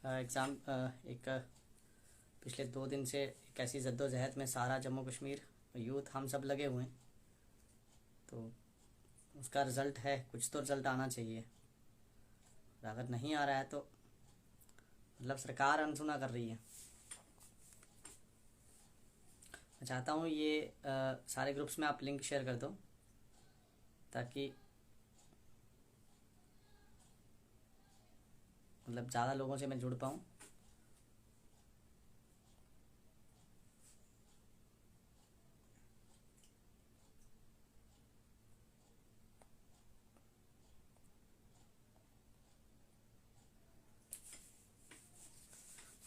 Exam एक पिछले 2 दिन से एक ऐसी जद्दोजहद में सारा जम्मू कश्मीर यूथ हम सब लगे हुए हैं। तो उसका रिज़ल्ट है, कुछ तो रिज़ल्ट आना चाहिए। और अगर नहीं आ रहा है तो मतलब सरकार अनसुना कर रही है। मैं चाहता हूँ ये सारे ग्रुप्स में आप लिंक शेयर कर दो ताकि मतलब ज़्यादा लोगों से मैं जुड़ पाऊँ।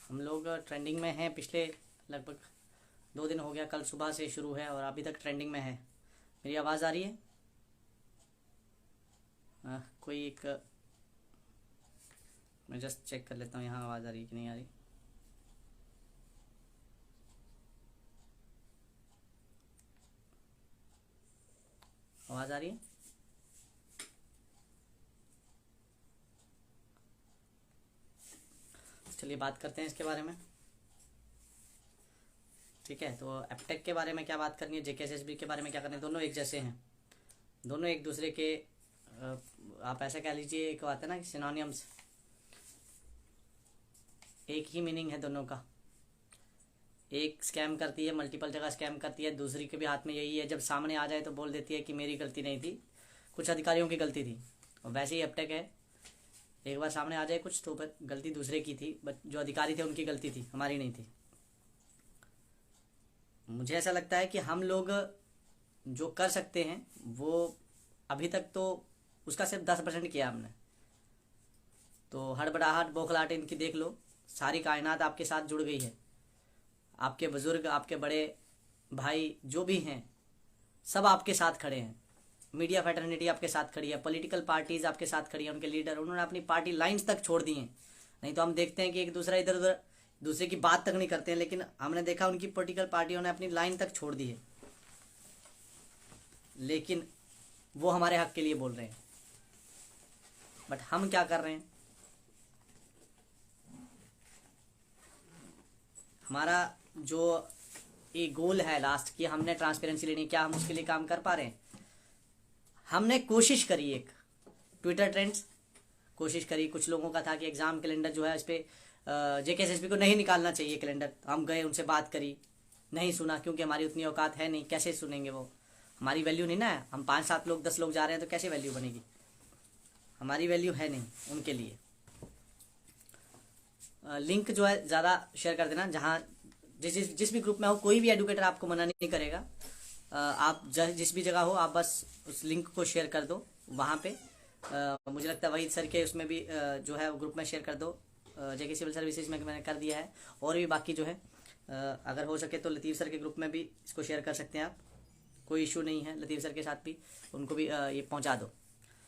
हम लोग ट्रेंडिंग में हैं, पिछले लगभग 2 दिन हो गया, कल सुबह से शुरू है और अभी तक ट्रेंडिंग में है। मेरी आवाज़ आ रही है? कोई एक मैं जस्ट चेक कर लेता हूँ यहाँ आवाज़ आ रही है कि नहीं आ रही। आवाज़ आ रही है? चलिए बात करते हैं इसके बारे में। ठीक है, तो एपटेक के बारे में क्या बात करनी है, जेकेएसएसबी के बारे में क्या करनी है। दोनों एक जैसे हैं, दोनों एक दूसरे के आप ऐसा कह लीजिए, एक बात है ना कि सिनोनियम्स, एक ही मीनिंग है दोनों का। एक स्कैम करती है, मल्टीपल जगह स्कैम करती है, दूसरी के भी हाथ में यही है। जब सामने आ जाए तो बोल देती है कि मेरी गलती नहीं थी, कुछ अधिकारियों की गलती थी। और वैसे ही एपटेक है, एक बार सामने आ जाए कुछ तो फिर गलती दूसरे की थी, बट जो अधिकारी थे उनकी गलती थी, हमारी नहीं थी। मुझे ऐसा लगता है कि हम लोग जो कर सकते हैं वो अभी तक तो उसका सिर्फ 10% किया हमने। तो हड़बड़ाहट बौखलाहट इनकी देख लो, सारी कायनात आपके साथ जुड़ गई है। आपके बुजुर्ग, आपके बड़े भाई जो भी हैं, सब आपके साथ खड़े हैं। मीडिया फैटर्निटी आपके साथ खड़ी है, पॉलिटिकल पार्टीज आपके साथ खड़ी है, उनके लीडर, उन्होंने अपनी पार्टी लाइंस तक छोड़ दी हैं। नहीं तो हम देखते हैं कि एक दूसरा इधर उधर दूसरे की बात तक नहीं करते हैं, लेकिन हमने देखा उनकी पॉलिटिकल पार्टियों ने अपनी लाइन तक छोड़ दी है, लेकिन वो हमारे हक के लिए बोल रहे हैं। बट हम क्या कर रहे हैं? हमारा जो ये गोल है लास्ट कि हमने ट्रांसपेरेंसी लेनी, क्या हम उसके लिए काम कर पा रहे हैं? हमने कोशिश करी, एक ट्विटर ट्रेंड्स कोशिश करी, कुछ लोगों का था कि एग्ज़ाम कैलेंडर जो है इस पर जेकेएसएसबी को नहीं निकालना चाहिए कैलेंडर। हम गए, उनसे बात करी, नहीं सुना, क्योंकि हमारी उतनी औकात है नहीं। कैसे सुनेंगे वो? हमारी वैल्यू नहीं ना है। हम 5-7 लोग 10 लोग जा रहे हैं तो कैसे वैल्यू बनेगी? हमारी वैल्यू है नहीं उनके लिए। लिंक जो है ज़्यादा शेयर कर देना, जहाँ जिस भी ग्रुप में हो, कोई भी एडुकेटर आपको मना नहीं करेगा। आप जिस भी जगह हो, आप बस उस लिंक को शेयर कर दो वहाँ पे। मुझे लगता है वहीद सर के उसमें भी जो है ग्रुप में शेयर कर दो। जेके सिविल सर्विसेज में मैंने कर दिया है, और भी बाकी जो है अगर हो सके तो लतीफ़ सर के ग्रुप में भी इसको शेयर कर सकते हैं आप। कोई इशू नहीं है, लतीफ़ सर के साथ भी उनको भी ये पहुँचा दो,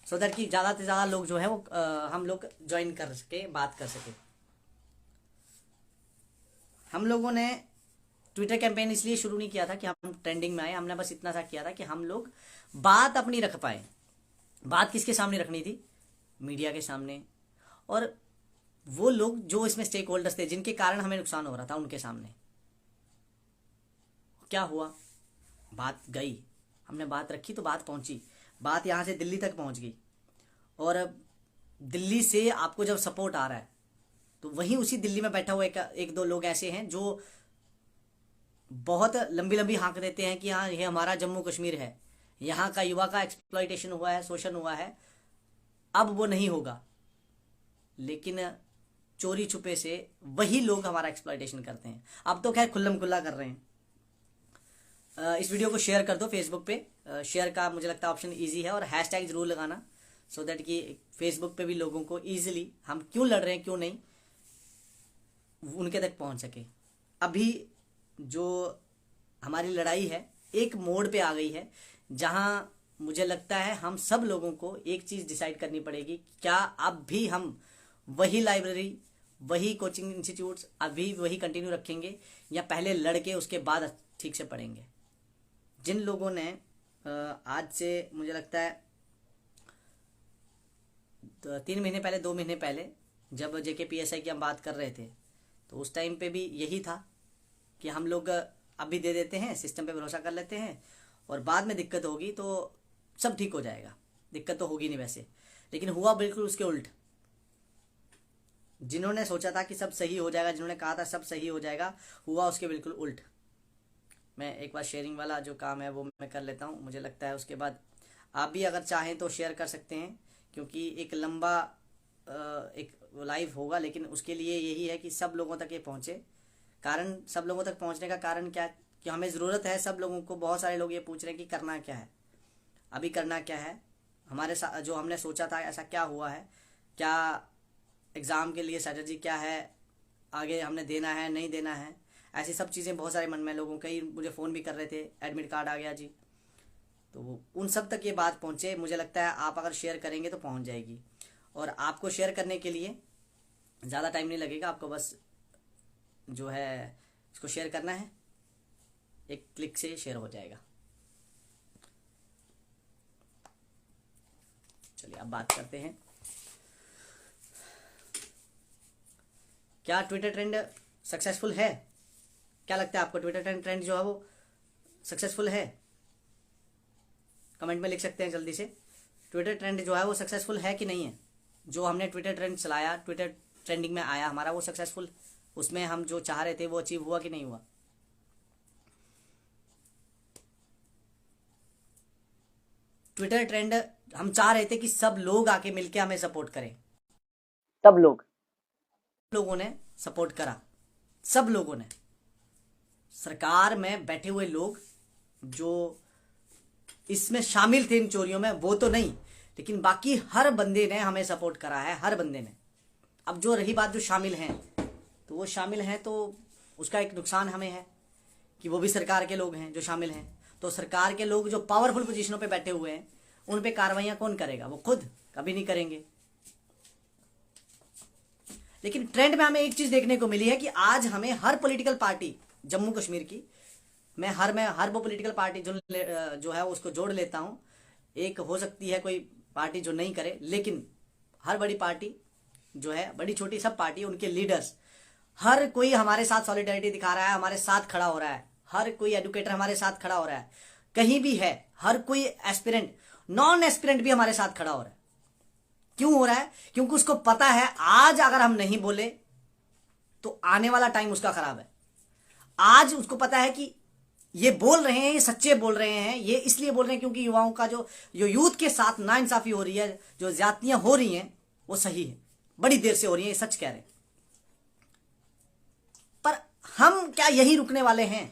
सो दैट कि ज़्यादा से ज़्यादा लोग जो है वो हम लोग ज्वाइन कर सके, बात कर सके। हम लोगों ने ट्विटर कैंपेन इसलिए शुरू नहीं किया था कि हम ट्रेंडिंग में आए, हमने बस इतना सा किया था कि हम लोग बात अपनी रख पाए। बात किसके सामने रखनी थी? मीडिया के सामने, और वो लोग जो इसमें स्टेक होल्डर्स थे, जिनके कारण हमें नुकसान हो रहा था, उनके सामने। क्या हुआ? बात गई, हमने बात रखी तो बात पहुंची, बात यहाँ से दिल्ली तक पहुंच गई। और अब दिल्ली से आपको जब सपोर्ट आ रहा है तो वहीं उसी दिल्ली में बैठा हुआ एक दो लोग ऐसे हैं जो बहुत लंबी लंबी हाँक देते हैं कि हाँ ये हमारा जम्मू कश्मीर है, यहाँ का युवा का एक्सप्लॉइटेशन हुआ है, शोषण हुआ है, अब वो नहीं होगा। लेकिन चोरी छुपे से वही लोग हमारा एक्सप्लॉइटेशन करते हैं। अब तो खैर खुल्लम खुल्ला कर रहे हैं। इस वीडियो को शेयर कर दो फेसबुक पे। शेयर का मुझे लगता है ऑप्शन इजी है, और हैशटैग जरूर लगाना, सो दैट कि फेसबुक पे भी लोगों को ईजिली हम क्यों लड़ रहे हैं, क्यों नहीं, उनके तक पहुंच सके। अभी जो हमारी लड़ाई है एक मोड़ पे आ गई है, जहां मुझे लगता है हम सब लोगों को एक चीज़ डिसाइड करनी पड़ेगी। क्या अब भी हम वही लाइब्रेरी, वही कोचिंग इंस्टीट्यूट्स अभी वही कंटिन्यू रखेंगे, या पहले लड़के उसके बाद ठीक से पढ़ेंगे? जिन लोगों ने आज से मुझे लगता है 3 महीने पहले, 2 महीने पहले जब JKPSI की हम बात कर रहे थे तो उस टाइम पे भी यही था कि हम लोग अभी दे देते हैं, सिस्टम पे भरोसा कर लेते हैं और बाद में दिक्कत होगी तो सब ठीक हो जाएगा, दिक्कत तो होगी नहीं वैसे। लेकिन हुआ बिल्कुल उसके उल्ट। जिन्होंने सोचा था कि सब सही हो जाएगा, जिन्होंने कहा था सब सही हो जाएगा, हुआ उसके बिल्कुल उल्ट। मैं एक बार शेयरिंग वाला जो काम है वो मैं कर लेता हूँ, मुझे लगता है उसके बाद आप भी अगर चाहें तो शेयर कर सकते हैं, क्योंकि एक लंबा एक लाइव होगा, लेकिन उसके लिए यही है कि सब लोगों तक ये पहुँचे। कारण सब लोगों तक पहुँचने का कारण क्या, कि हमें ज़रूरत है सब लोगों को। बहुत सारे लोग ये पूछ रहे हैं कि करना क्या है, अभी करना क्या है, हमारे साथ जो हमने सोचा था ऐसा क्या हुआ है, क्या एग्ज़ाम के लिए स्ट्रैटेजी क्या है, आगे हमने देना है नहीं देना है, ऐसी सब चीज़ें बहुत सारे मन में लोगों, कई मुझे फ़ोन भी कर रहे थे, एडमिट कार्ड आ गया जी। तो उन सब तक ये बात पहुँचे, मुझे लगता है आप अगर शेयर करेंगे तो पहुँच जाएगी। और आपको शेयर करने के लिए ज़्यादा टाइम नहीं लगेगा, आपको बस जो है इसको शेयर करना है, एक क्लिक से शेयर हो जाएगा। चलिए अब बात करते हैं, क्या ट्विटर ट्रेंड सक्सेसफुल है? क्या लगता है आपको, ट्विटर ट्रेंड जो है वो सक्सेसफुल है? कमेंट में लिख सकते हैं जल्दी से। ट्विटर ट्रेंड जो है वो सक्सेसफुल है कि नहीं है? जो हमने ट्विटर ट्रेंड चलाया, ट्विटर ट्रेंडिंग में आया हमारा, वो सक्सेसफुल, उसमें हम जो चाह रहे थे वो अचीव हुआ कि नहीं हुआ? ट्विटर ट्रेंड हम चाह रहे थे कि सब लोग आके मिलके हमें सपोर्ट करें, सब लोगों ने सपोर्ट करा, सब लोगों ने, सरकार में बैठे हुए लोग जो इसमें शामिल थे इन चोरियों में वो तो नहीं, लेकिन बाकी हर बंदे ने हमें सपोर्ट करा है, हर बंदे ने। अब जो रही बात जो शामिल हैं, तो वो शामिल हैं तो उसका एक नुकसान हमें है कि वो भी सरकार के लोग हैं जो शामिल हैं। तो सरकार के लोग जो पावरफुल पोजीशनों पे बैठे हुए हैं उन पे कार्रवाइयां कौन करेगा? वो खुद कभी नहीं करेंगे। लेकिन ट्रेंड में हमें एक चीज देखने को मिली है कि आज हमें हर पॉलिटिकल पार्टी जम्मू कश्मीर की, मैं हर वो पॉलिटिकल पार्टी जो है उसको जोड़ लेता हूं। एक हो सकती है कोई पार्टी जो नहीं करे, लेकिन हर बड़ी पार्टी जो है, बड़ी छोटी सब पार्टी, उनके लीडर्स, हर कोई हमारे साथ सॉलिडारिटी दिखा रहा है, हमारे साथ खड़ा हो रहा है। हर कोई एडुकेटर हमारे साथ खड़ा हो रहा है, कहीं भी है। हर कोई एस्पिरेंट, नॉन एस्पिरेंट भी हमारे साथ खड़ा हो रहा है। क्यों हो रहा है? क्योंकि उसको पता है आज अगर हम नहीं बोले तो आने वाला टाइम उसका खराब है। आज उसको पता है कि ये बोल रहे हैं, ये सच्चे बोल रहे हैं, ये इसलिए बोल रहे हैं क्योंकि युवाओं का जो यूथ के साथ नाइंसाफी हो रही है, जो ज्यादतियां हो रही हैं, वो सही है, बड़ी देर से हो रही है, ये सच कह रहे हैं। पर हम क्या यही रुकने वाले हैं?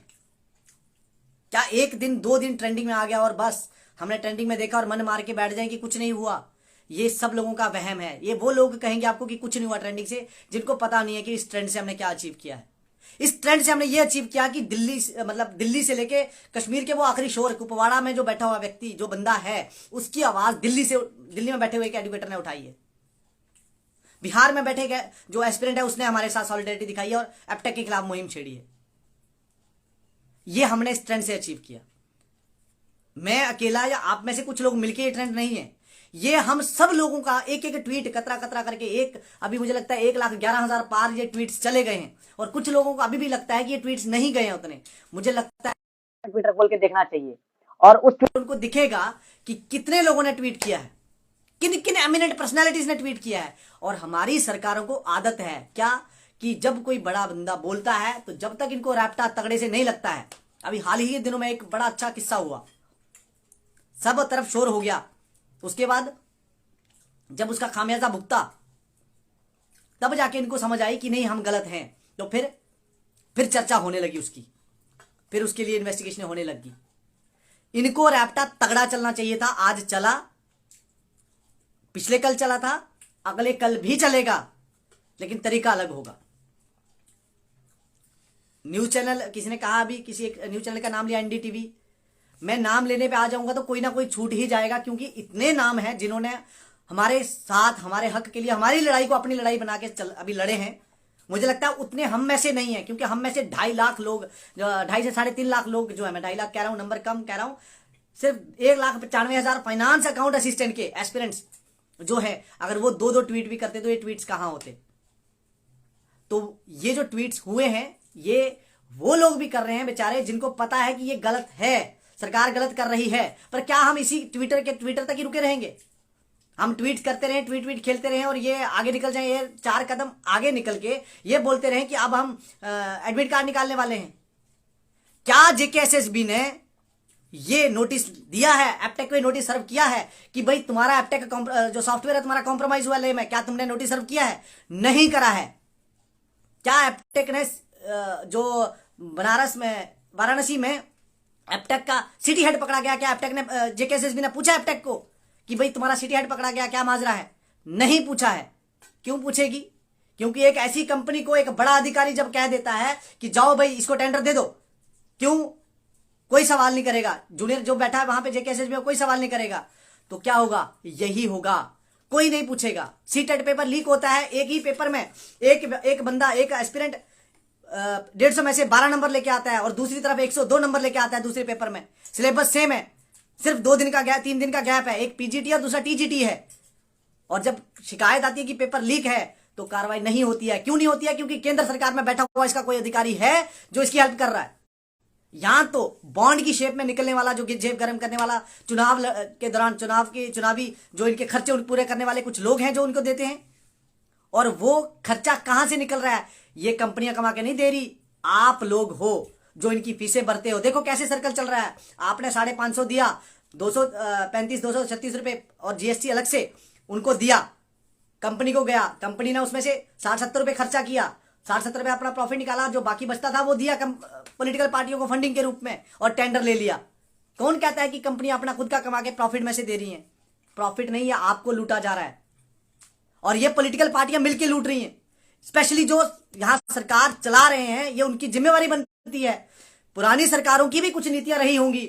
क्या एक दिन 2 दिन ट्रेंडिंग में आ गया और बस हमने ट्रेंडिंग में देखा और मन मार के बैठ जाए कि कुछ नहीं हुआ? ये सब लोगों का वहम है। ये वो लोग कहेंगे आपको कि कुछ नहीं हुआ ट्रेंडिंग से, जिनको पता नहीं है कि इस ट्रेंड से हमने क्या अचीव किया है। इस ट्रेंड से हमने ये अचीव किया कि दिल्ली से लेके कश्मीर के वो आखिरी शोर, कुपवाड़ा में जो बैठा हुआ व्यक्ति, जो बंदा है, उसकी आवाज दिल्ली में बैठे हुए एक एडुकेटर ने उठाई है। बिहार में बैठे गए जो एस्पिरेंट है उसने हमारे साथ सॉलिडारिटी दिखाई है और एपटेक के खिलाफ मुहिम छेड़ी है। ये हमने इस ट्रेंड से अचीव किया। मैं अकेला या आप में से कुछ लोग मिलके ये ट्रेंड नहीं है, ये हम सब लोगों का एक एक ट्वीट कतरा कतरा करके, एक अभी मुझे लगता है 1,11,000 पार ये ट्वीट्स चले गए हैं। और कुछ लोगों को अभी भी लगता है कि ये ट्वीट्स नहीं गए हैं उतने। मुझे लगता है ट्विटर खोल के देखना चाहिए और उस ट्वीट उनको दिखेगा कि कितने लोगों ने ट्वीट किया है, किन किन एमिनेंट पर्सनैलिटीज ने ट्वीट किया है। और हमारी सरकारों को आदत है क्या, कि जब कोई बड़ा बंदा बोलता है तो जब तक इनको रैप्टा तगड़े से नहीं लगता है। अभी हाल ही दिनों में एक बड़ा अच्छा किस्सा हुआ, सब तरफ शोर हो गया, उसके बाद जब उसका खामियाजा भुगता तब जाके इनको समझ आई कि नहीं हम गलत हैं। तो फिर चर्चा होने लगी उसकी, फिर उसके लिए इन्वेस्टिगेशन होने लगी। इनको रैप्टा तगड़ा चलना चाहिए था, आज चला, पिछले कल चला था, अगले कल भी चलेगा, लेकिन तरीका अलग होगा। न्यूज चैनल, किसी ने कहा अभी, किसी एक न्यूज चैनल का नाम लिया NDTV, मैं नाम लेने पे आ जाऊंगा तो कोई ना कोई छूट ही जाएगा, क्योंकि इतने नाम हैं जिन्होंने हमारे साथ, हमारे हक के लिए, हमारी लड़ाई को अपनी लड़ाई बना के अभी लड़े हैं। मुझे लगता है उतने हम में से नहीं है, क्योंकि हम में से 2.5 लाख लोग, 2.5 से 3.5 लाख लोग जो है, मैं 2.5 लाख कह रहा हूं, नंबर कम कह रहा हूं, सिर्फ 1,95,000 फाइनेंस अकाउंट असिस्टेंट के एस्पिरेंट्स जो है, अगर वो 2-2 ट्वीट भी करते तो ये ट्वीट्स कहां होते? ये जो ट्वीट्स हुए हैं ये वो लोग भी कर रहे हैं बेचारे जिनको पता है कि ये गलत है, सरकार गलत कर रही है। पर क्या हम इसी ट्विटर तक ही रुके रहेंगे? हम ट्वीट करते रहे, ट्वीट खेलते रहे और ये आगे निकल जाए, ये 4 कदम आगे निकल के ये बोलते रहे कि अब हम एडमिट कार्ड निकालने वाले हैं? क्या जेकेएसएसबी ने ये नोटिस दिया है, एप्टेक को नोटिस सर्व किया है कि भाई तुम्हारा एप्टेक का जो सॉफ्टवेयर है तुम्हारा कॉम्प्रोमाइज हुआ लेम है? क्या तुमने नोटिस सर्व किया है? नहीं करा है। क्या एप्टेक ने जो वाराणसी में एप्टेक का सिटी हेड पकड़ा गया, क्या एप्टेक ने जेकेएसएसबी ने पूछा एप्टेक को कि भाई तुम्हारा सिटी हेड पकड़ा गया, क्या माजरा है? नहीं पूछा है। क्यों पूछेगी? क्योंकि एक ऐसी कंपनी को एक बड़ा अधिकारी जब कह देता है कि जाओ भाई इसको टेंडर दे दो, क्यों? कोई सवाल नहीं करेगा। जूनियर जो बैठा है वहां पे जेकेएसएसबी में कोई सवाल नहीं करेगा। तो क्या होगा? यही होगा, कोई नहीं पूछेगा। सीटेट पेपर लीक होता है, एक ही पेपर में एक बंदा, एक एस्पिरेंट 150 में से 12 नंबर लेके आता है और दूसरी तरफ 102 नंबर लेके आता है दूसरे पेपर में। सिलेबस सेम है, सिर्फ 2 दिन का गैप, 3 दिन का गैप है, एक पीजीटी और दूसरा टीजीटी है। और जब शिकायत आती है कि पेपर लीक है तो कार्रवाई नहीं होती है। क्यों नहीं होती है? क्योंकि केंद्र सरकार में बैठा हुआ इसका कोई अधिकारी है जो इसकी हेल्प कर रहा है। यहां तो बॉन्ड की शेप में निकलने वाला, जो जेब गर्म करने वाला, चुनाव के दौरान चुनावी जो इनके खर्चे पूरे करने वाले कुछ लोग हैं जो उनको देते हैं। और वो खर्चा कहां से निकल रहा है? ये कंपनियां कमा के नहीं दे रही, आप लोग हो जो इनकी फीसें भरते हो। देखो कैसे सर्कल चल रहा है। आपने 550 दिया, 236 रुपए और जीएसटी अलग से उनको दिया, कंपनी को गया, कंपनी ने उसमें से 60-70 रुपए खर्चा किया, 60-70 रुपए अपना प्रॉफिट निकाला, जो बाकी बचता था वो दिया पॉलिटिकल पार्टियों को फंडिंग के रूप में और टेंडर ले लिया। कौन कहता है कि कंपनियां अपना खुद का कमा के प्रॉफिट में से दे रही हैं? प्रॉफिट नहीं है, आपको लूटा जा रहा है और ये पॉलिटिकल पार्टियां मिलकर लूट रही हैं। स्पेशली जो यहां सरकार चला रहे हैं, ये उनकी जिम्मेवारी बनती है। पुरानी सरकारों की भी कुछ नीतियां रही होंगी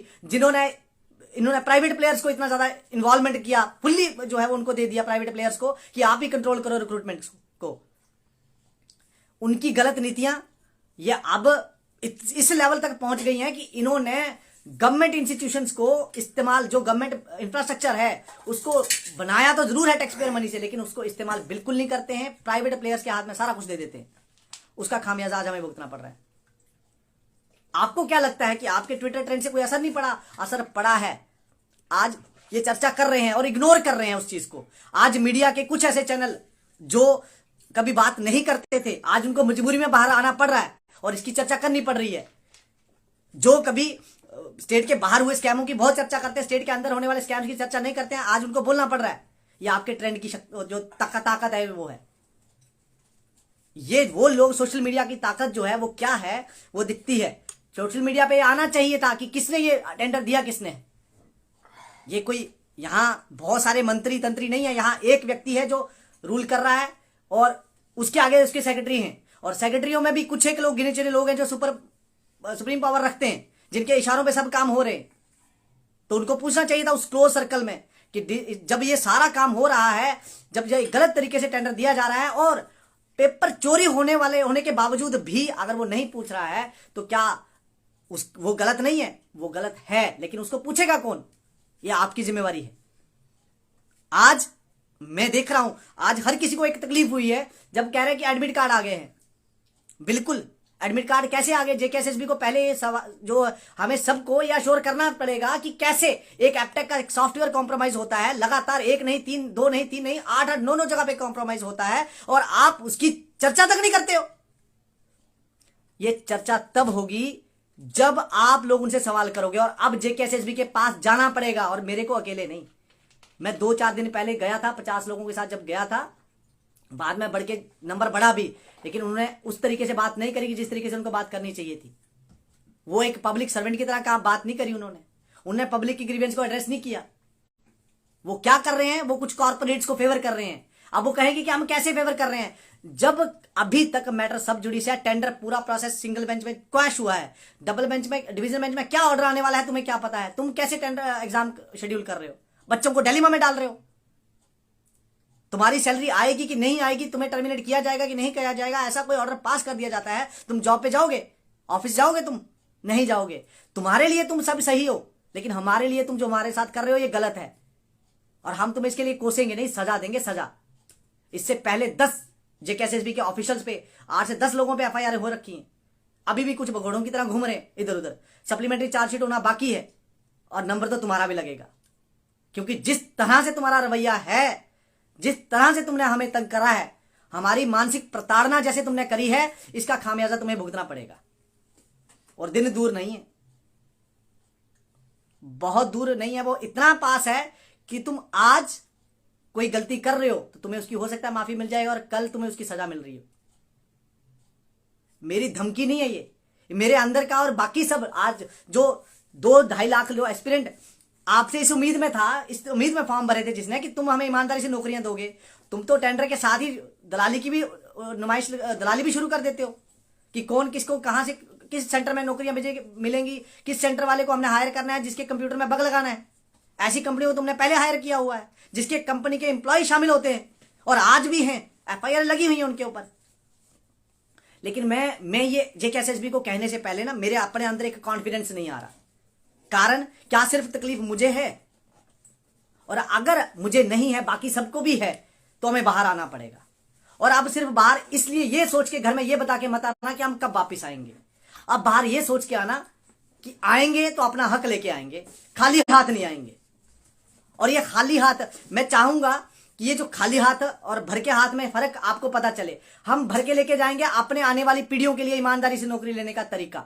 इन्होंने प्राइवेट प्लेयर्स को इतना ज्यादा इन्वॉल्वमेंट किया, फुल्ली जो है वो उनको दे दिया प्राइवेट प्लेयर्स को कि आप ही कंट्रोल करो रिक्रूटमेंट को। उनकी गलत नीतियां ये अब इस लेवल तक पहुंच गई हैं कि इन्होंने गवर्नमेंट इंस्टीट्यूशंस को इस्तेमाल, जो गवर्नमेंट इंफ्रास्ट्रक्चर है उसको बनाया तो जरूर है टैक्स पेयर मनी से, लेकिन उसको इस्तेमाल बिल्कुल नहीं करते हैं। प्राइवेट प्लेयर्स के हाथ में सारा कुछ दे देते हैं। उसका खामियाजा आज हमें भुगतना पड़ रहा है। आपको क्या लगता है कि आपके ट्विटर ट्रेंड से कोई असर नहीं पड़ा? असर पड़ा है। आज ये चर्चा कर रहे हैं और इग्नोर कर रहे हैं उस चीज को। आज मीडिया के कुछ ऐसे चैनल जो कभी बात नहीं करते थे, आज उनको मजबूरी में बाहर आना पड़ रहा है और इसकी चर्चा करनी पड़ रही है। जो कभी स्टेट के बाहर हुए स्कैमों की बहुत चर्चा करते हैं, स्टेट के अंदर होने वाले स्कैम्स की चर्चा नहीं करते हैं, आज उनको बोलना पड़ रहा है। ये आपके ट्रेंड की जो ताकत है वो है। ये वो लोग, सोशल मीडिया की ताकत जो है वो क्या है वो दिखती है। सोशल मीडिया पे आना चाहिए था कि किसने ये टेंडर दिया, किसने। ये कोई यहां बहुत सारे मंत्री तंत्री नहीं है, यहां एक व्यक्ति है जो रूल कर रहा है और उसके आगे उसके सेक्रेटरी हैं। और सेक्रेटरियों में भी कुछ एक लोग, गिने चुने लोग हैं जो सुप्रीम पावर रखते हैं, जिनके इशारों पे सब काम हो रहे हैं। तो उनको पूछना चाहिए था उस क्लोज सर्कल में कि जब ये सारा काम हो रहा है, जब ये गलत तरीके से टेंडर दिया जा रहा है और पेपर चोरी होने के बावजूद भी अगर वो नहीं पूछ रहा है तो क्या वो गलत नहीं है? वो गलत है, लेकिन उसको पूछेगा कौन? ये आपकी जिम्मेवारी है। आज मैं देख रहा हूं, आज हर किसी को एक तकलीफ हुई है जब कह रहे हैं कि एडमिट कार्ड आ गए हैं। बिल्कुल, एडमिट कार्ड कैसे आ गए? जेकेएसएसबी को पहले जो हमें सबको यह श्योर करना पड़ेगा कि कैसे एक एप्टेक का सॉफ्टवेयर कॉम्प्रोमाइज होता है। लगातार 1 नहीं 3, 2 नहीं 3 नहीं, 8 9 जगह पे कॉम्प्रोमाइज होता है और आप उसकी चर्चा तक नहीं करते हो। यह चर्चा तब होगी जब आप लोग उनसे सवाल करोगे। और अब जेकेएसएसबी के पास जाना पड़ेगा, और मेरे को अकेले नहीं। मैं 2-4 दिन पहले गया था, 50 लोगों के साथ जब गया था, बाद में बढ़ के नंबर बढ़ा भी, लेकिन उन्होंने उस तरीके से बात नहीं करी कि जिस तरीके से उनको बात करनी चाहिए थी। वो एक पब्लिक सर्वेंट की तरह काम बात नहीं करी उन्होंने पब्लिक की ग्रीवेंस को एड्रेस नहीं किया। वो क्या कर रहे हैं? वो कुछ कॉर्पोरेट्स को फेवर कर रहे हैं। अब वो कहेंगे कि हम कैसे फेवर कर रहे हैं, जब अभी तक मैटर सब जुडिशियल टेंडर पूरा प्रोसेस सिंगल बेंच में क्वैश हुआ है। डबल बेंच में, डिवीजन बेंच में क्या ऑर्डर आने वाला है तुम्हें क्या पता है? तुम कैसे टेंडर एग्जाम शेड्यूल कर रहे हो? बच्चों को डिलेमा में डाल रहे हो। तुम्हारी सैलरी आएगी कि नहीं आएगी, तुम्हें टर्मिनेट किया जाएगा कि नहीं किया जाएगा, ऐसा कोई ऑर्डर पास कर दिया जाता है, तुम जॉब पे जाओगे, ऑफिस जाओगे? तुम नहीं जाओगे। तुम्हारे लिए तुम सब सही हो, लेकिन हमारे लिए तुम जो हमारे साथ कर रहे हो ये गलत है और हम तुम्हें इसके लिए कोसेंगे नहीं, सजा देंगे। सजा इससे पहले 10 जेकेएसएसबी के ऑफिशियल्स पे 8 से 10 लोगों पे एफआईआर हो रखी है, अभी भी कुछ भगोड़ों की तरह घूम रहे हैं इधर उधर। सप्लीमेंट्री चार्जशीट होना बाकी है और नंबर तो तुम्हारा भी लगेगा, क्योंकि जिस तरह से तुम्हारा रवैया है, जिस तरह से तुमने हमें तंग करा है, हमारी मानसिक प्रताड़ना जैसे तुमने करी है, इसका खामियाजा तुम्हें भुगतना पड़ेगा। और दिन दूर नहीं है, बहुत दूर नहीं है, वो इतना पास है कि तुम आज कोई गलती कर रहे हो तो तुम्हें उसकी हो सकता है माफी मिल जाए और कल तुम्हें उसकी सजा मिल रही हो। मेरी धमकी नहीं है ये, मेरे अंदर का। और बाकी सब आज जो 2-2.5 लाख लोग एस्पिरेंट आपसे इस उम्मीद में था, इस उम्मीद में फॉर्म भरे थे जिसने कि तुम हमें ईमानदारी से नौकरियां दोगे। तुम तो टेंडर के साथ ही दलाली की भी नुमाइश, दलाली भी शुरू कर देते हो कि कौन किसको कहां से किस सेंटर में नौकरियां मिलेंगी, किस सेंटर वाले को हमने हायर करना है, जिसके कंप्यूटर में बग लगाना है। ऐसी कंपनी को तुमने पहले हायर किया हुआ है जिसके कंपनी के एम्प्लॉय शामिल होते हैं और आज भी हैं, एफआईआर लगी हुई है उनके ऊपर। लेकिन मैं ये जेकेएसएसबी को कहने से पहले ना मेरे अपने अंदर एक कॉन्फिडेंस नहीं आ रहा। कारण क्या सिर्फ तकलीफ मुझे है? और अगर मुझे नहीं है, बाकी सबको भी है, तो हमें बाहर आना पड़ेगा। और अब सिर्फ बाहर इसलिए ये सोच के, घर में ये बता के मत आना कि हम कब वापिस आएंगे। अब बाहर ये सोच के आना कि आएंगे तो अपना हक लेके आएंगे, खाली हाथ नहीं आएंगे। और ये खाली हाथ, मैं चाहूंगा कि ये जो खाली हाथ और भर के हाथ में फर्क आपको पता चले। हम भर के लेके जाएंगे अपने आने वाली पीढ़ियों के लिए ईमानदारी से नौकरी लेने का तरीका,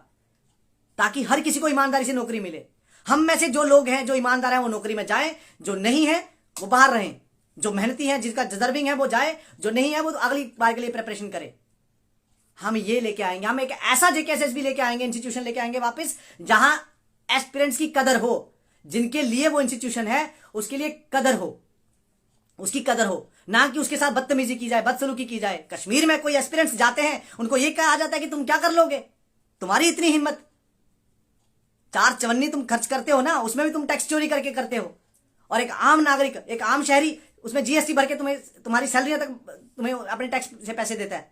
ताकि हर किसी को ईमानदारी से नौकरी मिले। हम में से जो लोग हैं, जो ईमानदार हैं, वो नौकरी में जाएं, जो नहीं है वो बाहर रहें। जो मेहनती है, जिसका डिजर्विंग है, वो जाए, जो नहीं है वो तो अगली बार के लिए प्रिपरेशन करे। हम ये लेके आएंगे, हम एक ऐसा जेकेएसएसबी लेके आएंगे, इंस्टीट्यूशन लेके आएंगे वापस, जहां एस्पिरेंट्स की कदर हो, जिनके लिए वो इंस्टीट्यूशन है उसके लिए कदर हो, उसकी कदर हो, ना कि उसके साथ बदतमीजी की जाए, बदसलूकी की जाए। कश्मीर में कोई एस्पिरेंट्स जाते हैं, उनको ये कहा जाता है कि तुम क्या कर लोगे, तुम्हारी इतनी हिम्मत। 4 चवन्नी तुम खर्च करते हो ना, उसमें भी तुम टैक्स चोरी करके करते हो। और एक आम नागरिक, एक आम शहरी उसमें जीएसटी भर के तुम्हारी सैलरी तक तुम्हें अपने टैक्स से पैसे देता है।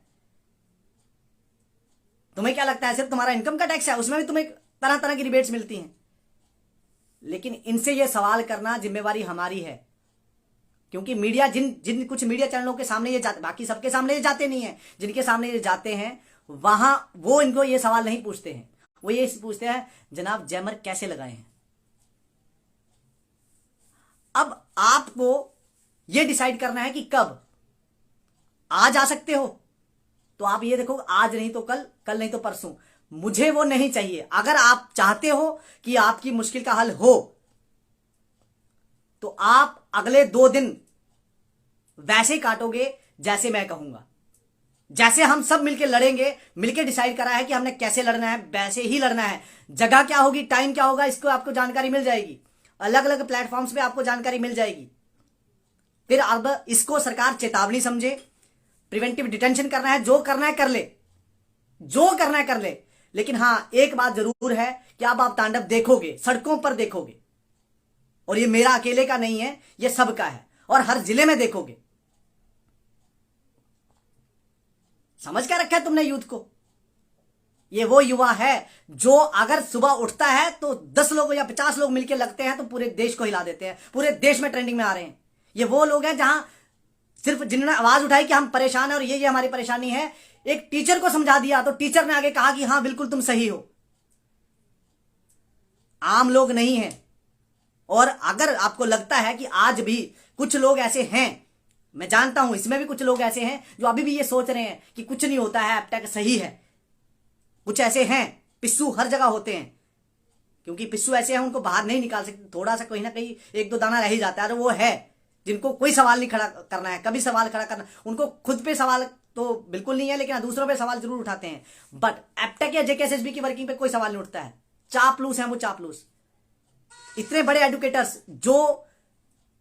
तुम्हें क्या लगता है सिर्फ तुम्हारा इनकम का टैक्स है, उसमें भी तुम्हें तरह तरह की रिबेट्स मिलती हैं। लेकिन इनसे यह सवाल करना जिम्मेवारी हमारी है, क्योंकि मीडिया जिन कुछ मीडिया चैनलों के सामने ये जाते, बाकी सबके सामने ये जाते नहीं है, जिनके सामने ये जाते हैं वहां वो इनको ये सवाल नहीं पूछते हैं। वो ये पूछते हैं जनाब जैमर कैसे लगाए हैं। अब आपको ये डिसाइड करना है कि कब। आज आ सकते हो तो आप ये देखो, आज नहीं तो कल, कल नहीं तो परसों। मुझे वो नहीं चाहिए। अगर आप चाहते हो कि आपकी मुश्किल का हल हो तो आप अगले 2 दिन वैसे काटोगे जैसे मैं कहूंगा, जैसे हम सब मिलकर लड़ेंगे। मिलकर डिसाइड करा है कि हमने कैसे लड़ना है, वैसे ही लड़ना है। जगह क्या होगी, टाइम क्या होगा, इसको आपको जानकारी मिल जाएगी, अलग अलग प्लेटफॉर्म्स पे आपको जानकारी मिल जाएगी। फिर अब इसको सरकार चेतावनी समझे, प्रिवेंटिव डिटेंशन करना है, जो करना है कर ले, जो करना है कर ले। लेकिन हां, एक बात जरूर है कि अब आप तांडव देखोगे, सड़कों पर देखोगे। और ये मेरा अकेले का नहीं है, ये सबका है, और हर जिले में देखोगे। समझ क्या रखा है तुमने यूथ को? ये वो युवा है जो अगर सुबह उठता है तो 10 लोग या 50 लोग मिलकर लगते हैं तो पूरे देश को हिला देते हैं, पूरे देश में ट्रेंडिंग में आ रहे हैं। ये वो लोग हैं जहां सिर्फ जिन्होंने आवाज उठाई कि हम परेशान हैं और ये हमारी परेशानी है, एक टीचर को समझा दिया तो टीचर ने आगे कहा कि हां बिल्कुल तुम सही हो। आम लोग नहीं है। और अगर आपको लगता है कि आज भी कुछ लोग ऐसे हैं, मैं जानता हूं इसमें भी कुछ लोग ऐसे हैं जो अभी भी ये सोच रहे हैं कि कुछ नहीं होता है, एप्टेक सही है। कुछ ऐसे हैं, पिस्सू हर जगह होते हैं, क्योंकि पिस्सू ऐसे हैं उनको बाहर नहीं निकाल सकते, थोड़ा सा कहीं ना कहीं 1-2 दाना रह ही जाता है। और वो है जिनको कोई सवाल नहीं खड़ा करना है, कभी सवाल खड़ा करना, उनको खुद पे सवाल तो बिल्कुल नहीं है, लेकिन दूसरों पे सवाल जरूर उठाते हैं। बट एप्टेक या जेकेएसएसबी की वर्किंग पे कोई सवाल नहीं उठता है। चापलूस है वो, चापलूस। इतने बड़े एडुकेटर्स जो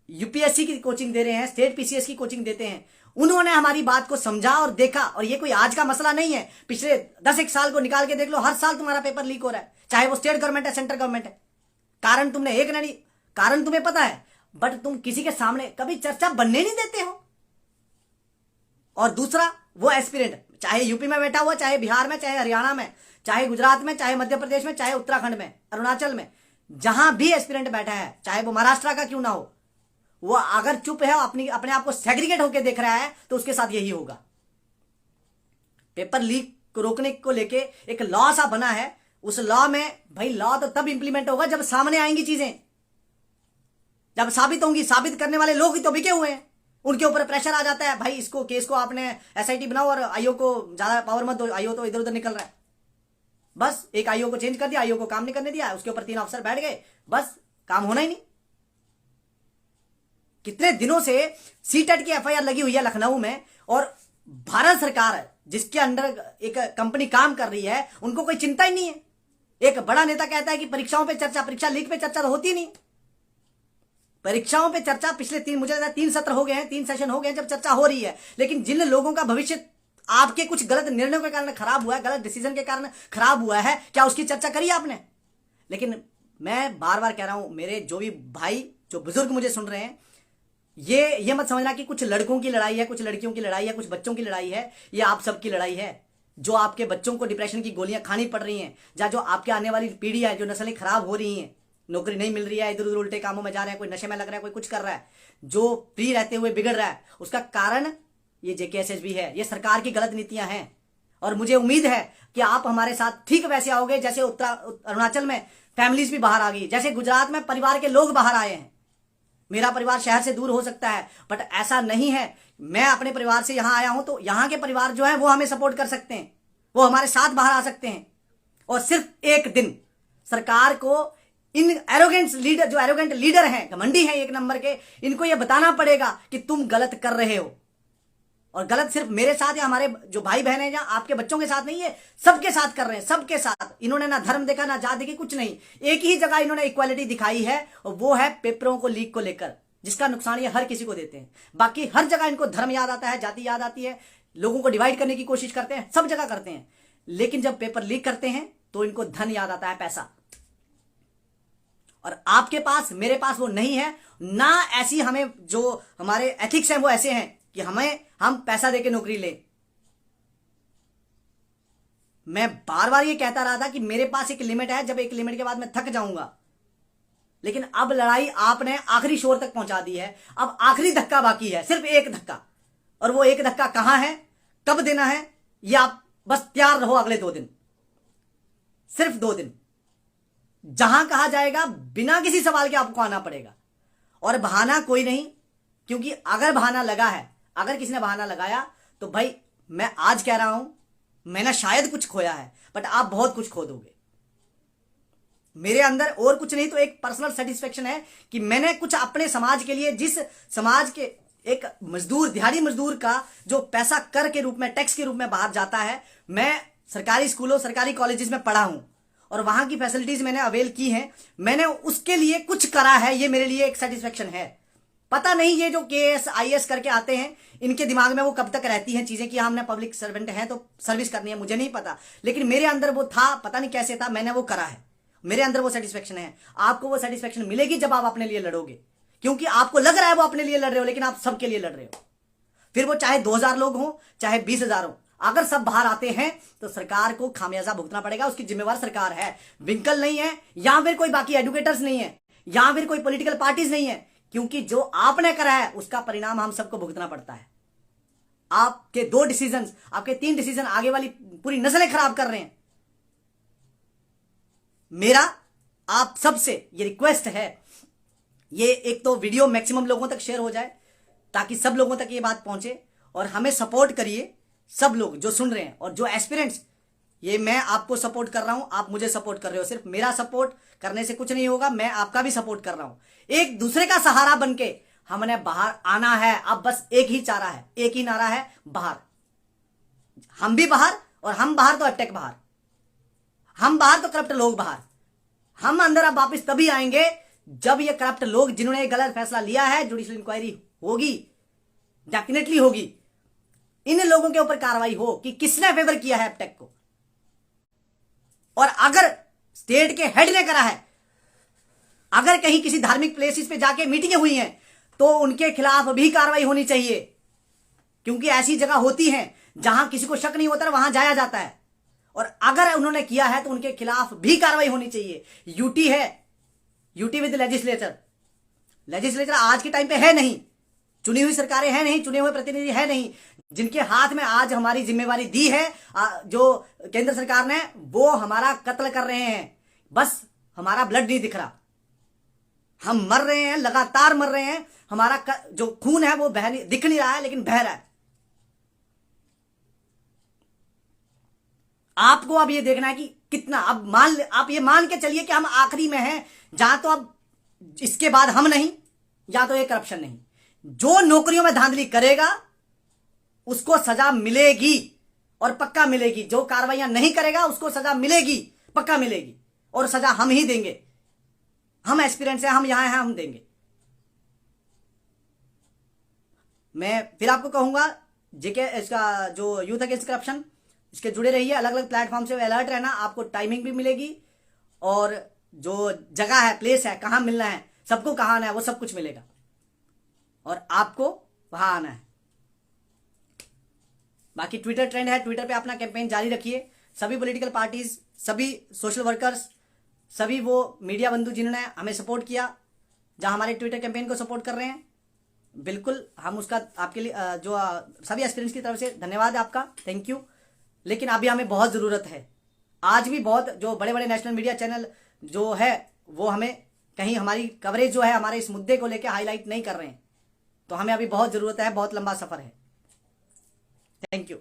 यूपीएससी की कोचिंग दे रहे हैं, स्टेट पीसीएस की कोचिंग देते हैं, उन्होंने हमारी बात को समझा और देखा। और ये कोई आज का मसला नहीं है, पिछले 10-1 साल को निकाल के देख लो, हर साल तुम्हारा पेपर लीक हो रहा है, चाहे वो स्टेट गवर्नमेंट है, सेंट्रल गवर्नमेंट है। कारण तुमने एक नहीं, कारण तुम्हें पता है, बट तुम किसी के सामने कभी चर्चा बनने नहीं देते हो। और दूसरा, वो एस्पिरेंट चाहे यूपी में बैठा हुआ, चाहे बिहार में, चाहे हरियाणा में, चाहे गुजरात में, चाहे मध्य प्रदेश में, चाहे उत्तराखंड में, अरुणाचल में, जहां भी एस्पिरेंट बैठा है, चाहे वो महाराष्ट्र का क्यों ना हो, वो अगर चुप है, अपने आप को सेग्रीगेट होकर देख रहा है, तो उसके साथ यही होगा। पेपर लीक को रोकने को लेके एक लॉ सा बना है। उस लॉ में भाई लॉ तो तब इंप्लीमेंट होगा जब सामने आएंगी चीजें, जब साबित होंगी। साबित करने वाले लोग ही तो बिके हुए हैं, उनके ऊपर प्रेशर आ जाता है, भाई इसको केस को आपने एसआईटी बनाओ और आईओ को ज्यादा पावर मत दो, आईओ तो इधर उधर निकल रहा है। बस एक आईओ को चेंज कर दिया, आईओ को काम नहीं करने दिया, उसके ऊपर 3 अफसर बैठ गए, बस काम होना ही नहीं। कितने दिनों से सीटेट की एफआईआर लगी हुई है लखनऊ में, और भारत सरकार जिसके अंडर एक कंपनी काम कर रही है उनको कोई चिंता ही नहीं है। एक बड़ा नेता कहता है कि परीक्षाओं पे चर्चा, परीक्षा लीक पे चर्चा तो होती नहीं। परीक्षाओं पे चर्चा पिछले मुझे 3 सत्र हो गए हैं, 3 सेशन हो गए हैं जब चर्चा हो रही है, लेकिन जिन लोगों का भविष्य आपके कुछ गलत निर्णयों के कारण खराब हुआ है, गलत डिसीजन के कारण खराब हुआ है, क्या उसकी चर्चा करी आपने? लेकिन मैं बार बार कह रहा हूं, मेरे जो भी भाई, जो बुजुर्ग मुझे सुन रहे हैं, ये मत समझना कि कुछ लड़कों की लड़ाई है, कुछ लड़कियों की लड़ाई है, कुछ बच्चों की लड़ाई है। ये आप सबकी लड़ाई है। जो आपके बच्चों को डिप्रेशन की गोलियां खानी पड़ रही हैं, या जो आपके आने वाली पीढ़ी है, जो नस्लें खराब हो रही हैं, नौकरी नहीं मिल रही है, इधर उधर उल्टे कामों में जा रहे हैं, कोई नशे में लग रहा है, कोई कुछ कर रहा है, जो फ्री रहते हुए बिगड़ रहा है, उसका कारण ये जेकेएसएसबी है। ये सरकार की गलत नीतियां हैं। और मुझे उम्मीद है कि आप हमारे साथ ठीक वैसे आओगे जैसे अरुणाचल में फैमिलीज भी बाहर आ गई, जैसे गुजरात में परिवार के लोग बाहर आए हैं। मेरा परिवार शहर से दूर हो सकता है, बट ऐसा नहीं है। मैं अपने परिवार से यहां आया हूं, तो यहां के परिवार जो है वो हमें सपोर्ट कर सकते हैं, वो हमारे साथ बाहर आ सकते हैं। और सिर्फ एक दिन सरकार को इन एरोगेंट लीडर, जो एरोगेंट लीडर हैं, घमंडी हैं 1 नंबर के, इनको ये बताना पड़ेगा कि तुम गलत कर रहे हो। और गलत सिर्फ मेरे साथ या हमारे जो भाई बहन है या आपके बच्चों के साथ नहीं है, सबके साथ कर रहे हैं, सबके साथ। इन्होंने ना धर्म देखा, ना जात देखी, कुछ नहीं। एक ही जगह इन्होंने इक्वालिटी दिखाई है, और वो है पेपरों को लीक को लेकर, जिसका नुकसान ये हर किसी को देते हैं। बाकी हर जगह इनको धर्म याद आता है, जाति याद आती है, लोगों को डिवाइड करने की कोशिश करते हैं, सब जगह करते हैं। लेकिन जब पेपर लीक करते हैं तो इनको धन याद आता है, पैसा। और आपके पास, मेरे पास वो नहीं है ना। ऐसी हमें जो हमारे एथिक्स हैं वो ऐसे हैं कि हम पैसा देके नौकरी ले। मैं बार बार ये कहता रहा था कि मेरे पास एक लिमिट है, जब एक लिमिट के बाद मैं थक जाऊंगा। लेकिन अब लड़ाई आपने आखिरी शोर तक पहुंचा दी है। अब आखिरी धक्का बाकी है, सिर्फ एक धक्का। और वो एक धक्का कहां है, कब देना है, ये आप बस तैयार रहो। अगले 2 दिन, सिर्फ 2 दिन, जहां कहा जाएगा बिना किसी सवाल के आपको आना पड़ेगा। और बहाना कोई नहीं, क्योंकि अगर बहाना लगा है, अगर किसी ने बहाना लगाया, तो भाई मैं आज कह रहा हूं, मैंने शायद कुछ खोया है, बट आप बहुत कुछ खो दोगे। मेरे अंदर और कुछ नहीं तो एक पर्सनल सेटिस्फेक्शन है कि मैंने कुछ अपने समाज के लिए, जिस समाज के एक मजदूर, दिहाड़ी मजदूर का जो पैसा कर के रूप में, टैक्स के रूप में बाहर जाता है, मैं सरकारी स्कूलों, सरकारी कॉलेजेस में पढ़ा हूं और वहां की फैसिलिटीज मैंने अवेल की हैं। मैंने उसके लिए कुछ करा है, ये मेरे लिए एक सेटिस्फेक्शन है। पता नहीं ये जो केएस आईएएस करके आते हैं, इनके दिमाग में वो कब तक रहती हैं चीजें कि हमने पब्लिक सर्वेंट हैं तो सर्विस करनी है, मुझे नहीं पता। लेकिन मेरे अंदर वो था, पता नहीं कैसे था, मैंने वो करा है, मेरे अंदर वो सेटिस्फेक्शन है। आपको वो सेटिस्फेक्शन मिलेगी जब आप अपने लिए लड़ोगे, क्योंकि आपको लग रहा है वो अपने लिए लड़ रहे हो, लेकिन आप सबके लिए लड़ रहे हो। फिर वो चाहे 2000 लोग हों, चाहे 20,000 हो, अगर सब बाहर आते हैं तो सरकार को खामियाजा भुगतना पड़ेगा। उसकी जिम्मेवार सरकार है, विंकल नहीं है, या फिर कोई बाकी एडुकेटर्स नहीं है, या फिर कोई पॉलिटिकल पार्टीज नहीं है। क्योंकि जो आपने करा है उसका परिणाम हम सबको भुगतना पड़ता है। आपके 2 डिसीजन, आपके 3 डिसीजन आगे वाली पूरी नस्लें खराब कर रहे हैं। मेरा आप सबसे ये रिक्वेस्ट है, ये एक तो वीडियो मैक्सिमम लोगों तक शेयर हो जाए ताकि सब लोगों तक ये बात पहुंचे, और हमें सपोर्ट करिए सब लोग जो सुन रहे हैं, और जो एस्पिरेंट्स, ये मैं आपको सपोर्ट कर रहा हूं, आप मुझे सपोर्ट कर रहे हो। सिर्फ मेरा सपोर्ट करने से कुछ नहीं होगा, मैं आपका भी सपोर्ट कर रहा हूं। एक दूसरे का सहारा बनके हमने बाहर आना है। अब बस एक ही चारा है, एक ही नारा है, बाहर। हम भी बाहर, और हम बाहर तो एबटेक बाहर, हम बाहर तो करप्ट लोग बाहर। हम अंदर अब वापिस तभी आएंगे जब ये करप्ट लोग, जिन्होंने ये गलत फैसला लिया है, जुडिशियल इंक्वायरी होगी, डेफिनेटली होगी। इन लोगों के ऊपर कार्रवाई हो कि किसने फेवर किया है एबटेक को, और अगर स्टेट के हेड ने करा है, अगर कहीं किसी धार्मिक प्लेसेस पे जाके मीटिंगें हुई हैं, तो उनके खिलाफ भी कार्रवाई होनी चाहिए। क्योंकि ऐसी जगह होती हैं जहां किसी को शक नहीं होता, वहां जाया जाता है, और अगर उन्होंने किया है तो उनके खिलाफ भी कार्रवाई होनी चाहिए। यूटी है, यूटी विद लेजिस्लेचर, लेजिस्लेचर आज के टाइम पे है नहीं, चुनी हुई सरकारें हैं नहीं, चुने हुए प्रतिनिधि है नहीं, जिनके हाथ में आज हमारी जिम्मेवारी दी है जो केंद्र सरकार ने, वो हमारा कत्ल कर रहे हैं। बस हमारा ब्लड नहीं दिख रहा, हम मर रहे हैं, लगातार मर रहे हैं, हमारा जो खून है वो दिख नहीं रहा है, लेकिन बह रहा है। आपको अब ये देखना है कि कितना, अब आप ये मान के चलिए कि हम आखिरी में हैं, जहां तो अब इसके बाद हम नहीं, या तो ये करप्शन नहीं। जो नौकरियों में धांधली करेगा उसको सजा मिलेगी, और पक्का मिलेगी। जो कार्रवाइयां नहीं करेगा उसको सजा मिलेगी, पक्का मिलेगी, और सजा हम ही देंगे। हम एस्पिरेंट्स हैं, हम यहां हैं, हम देंगे। मैं फिर आपको कहूंगा जेके इसका जो यूथ अगेंस्ट करप्शन, इसके जुड़े रहिए, अलग अलग प्लेटफॉर्म से अलर्ट रहना, आपको टाइमिंग भी मिलेगी, और जो जगह है, प्लेस है, कहां मिलना है, सबको कहां आना है, वो सब कुछ मिलेगा, और आपको वहां आना है। बाकी ट्विटर ट्रेंड है, ट्विटर पे अपना कैंपेन जारी रखिए। सभी पॉलिटिकल पार्टीज, सभी सोशल वर्कर्स, सभी वो मीडिया बंधु जिन्होंने हमें सपोर्ट किया, जहां हमारे ट्विटर कैंपेन को सपोर्ट कर रहे हैं, बिल्कुल हम उसका आपके लिए जो सभी एस्पिरेंट्स की तरफ से धन्यवाद आपका, थैंक यू। लेकिन अभी हमें बहुत ज़रूरत है, आज भी बहुत जो बड़े बड़े नेशनल मीडिया चैनल जो है वो हमें कहीं हमारी कवरेज जो है हमारे इस मुद्दे को लेकर हाईलाइट नहीं कर रहे हैं, तो हमें अभी बहुत ज़रूरत है, बहुत लंबा सफ़र है। Thank you.